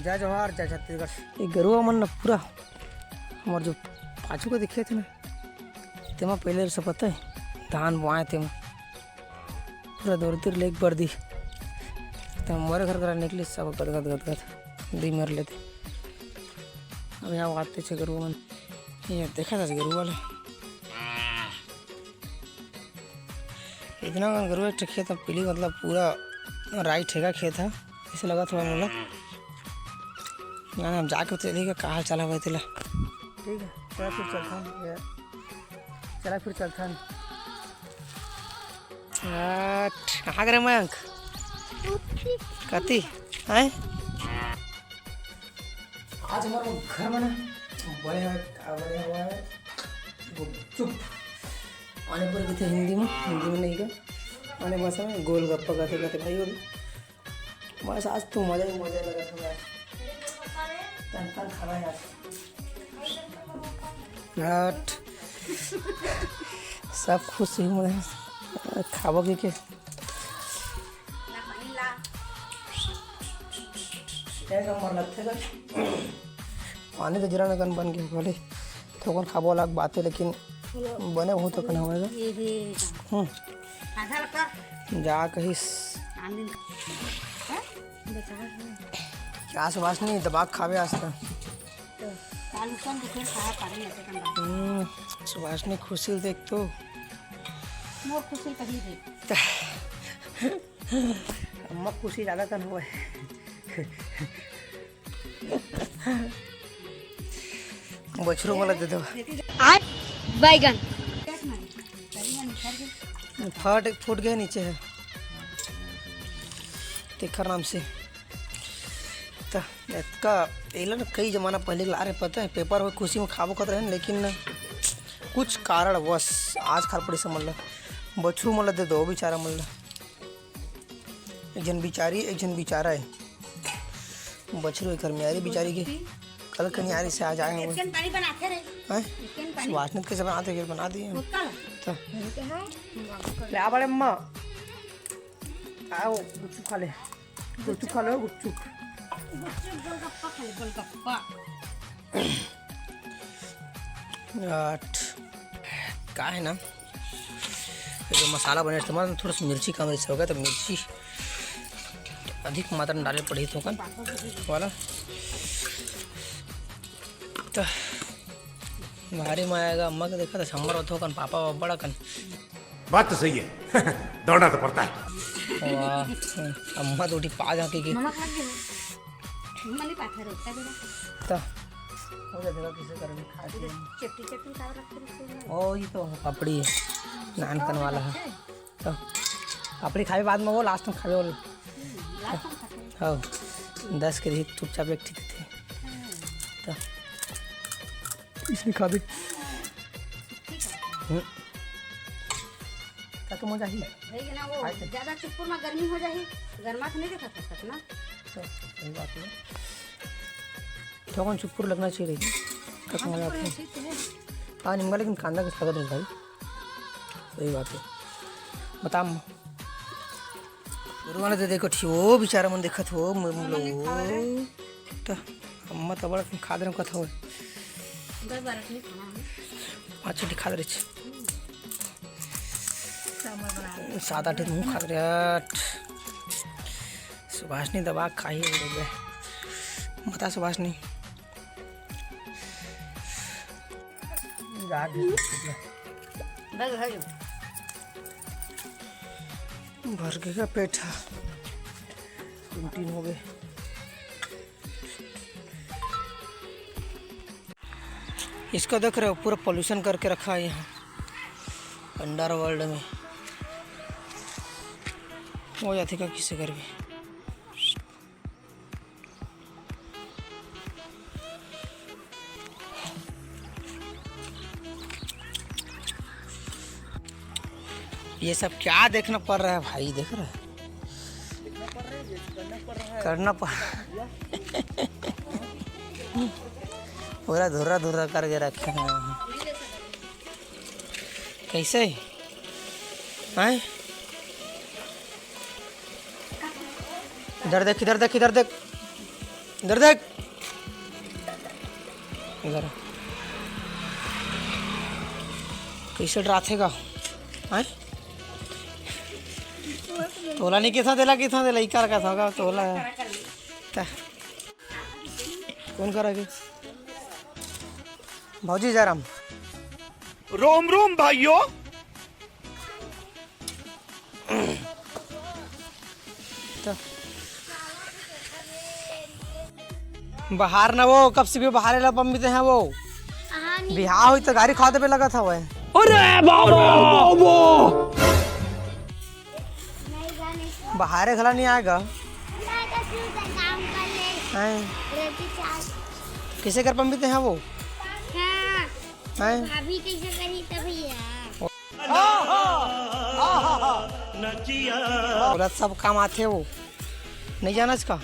जय जवाहर जय छत्तीसगढ़। ये गरुआ मन ना पूरा हमारे जो पाछू को दिखे थे ना तेमा पहले से पता है धान बोआए थे पूरा दौड़ती लेक बढ़ दी तो हमारे घर करा निकली सब गद गद गद गद दी मर लेते। अब यहाँ आते थे गरुआ मन ये देखा था गरुआ वाले इतना गरुआ खेत पीली मतलब पूरा राइट है खेत है ऐसे लगा थोड़ा मतलब हम जाके चलेगा कहाँ चला हुआ तिला ठीक है चला फिर चलता चला फिर चलता कहाँ करे मयंक कति है आज हमारा घर बना बड़े हुआ है चुप आने पर थे हिंदी में नहीं का आने भाषा में गोलगप्पा कहते कहते भाई बोल बस आज तो मजा ही मजा लगा था तन खाना यार सब खुश ही मुझे खाओगे के नंबर लगते पानी तो जरा नगन बन गया बोले थोकन खाबो अलग बात है लेकिन बने हो तो कन होएगा जा कहीं क्या सुभाष नहीं दबाग खावे आज तक सुभाष ने खुशी देख तो मोर खुशी कहीं देख अम्मा खुशी ज़्यादा कन हुआ है बछरू वाला दे दो आज बैगन फूट गए नीचे है तिखर नाम से का ना कई जमाना पहले ला रहे पता है पेपर में खुशी में खाबो कर रहे हैं लेकिन कुछ कारण बस आज खार पड़ी से मल्ला बछरू मल्ला दे दो बेचारा मल्ला एक जन बेचारा है बछरू एक म्यारी बेचारी के कल कन्यारी से आज आए हुए वासनित कैसे बनाते बना दिए तो क्या बड़े अम्मा आओ गुच्चू खा ले गुच्चू का है ना जो मसाला बने इस्तेमाल थोड़ा सा मिर्ची कम ऐसे हो गया तो मिर्ची अधिक मात्रा में डाले पड़ी तो कन वाला तो भारी में आएगा अम्मा का देखा था शंबर होता कन पापा बड़ा कन बात तो सही है दौड़ना तो पड़ता है वाह अम्मा तो उठी पा जाके की तो हो जाएगा किसे करेंगे खा के ओ ये तो पापड़ी है नान कन वाला है तो पापड़ी खाए बाद में वो लास्ट में खावे बोल हाँ 10 के रही चुपचाप एक ठीक थे तो इसमें खा दे क्या तो मजा ही ज्यादा चुप्पुर में गर्मी हो जाए गर्मा से नहीं देखा सकता ना तो सही बात है थोड़ा चुप्पुर लगना चाहिए रही तक मजा आता है हाँ निम्बा लेकिन कांदा किस लगा भाई सही बात है बता गुरुवाला दे देखो ठीक वो बेचारा मन देखत हो तो अम्मा तो बड़ा खा दे कथा हो 5 छुट्टी खा दे 7-8 मुँह खा दे सुभाषनी दबा खा ही बता सुभाषनी भर के का पेट उल्टी हो गए इसको देख रहे हो पूरा पोल्यूशन करके रखा है यहाँ अंडर वर्ल्ड में हो जाती का किसी कर भी ये सब क्या देखना पड़ रहा है भाई देख रहा है करना पड़ पूरा धुर्रा धुर्रा करके रखे हैं कैसे हैं इधर देख इधर देख, इधर कैसे डराते का हैं? तोला नहीं किथा देला इकार का था तोला कौन करेगी? भौजी जयराम रोम रोम भाइयों। बाहर ना वो कब से भी बाहर ला पम्मीते हैं वो बिहार हुई तो गाड़ी खाते पे लगा था वो। अरे बाबा बाहर खला नहीं आएगा। किसे कर पम्मीते हैं वो? भाभी कैसे करी तभी औरत सब काम आते वो नहीं जाना इसका।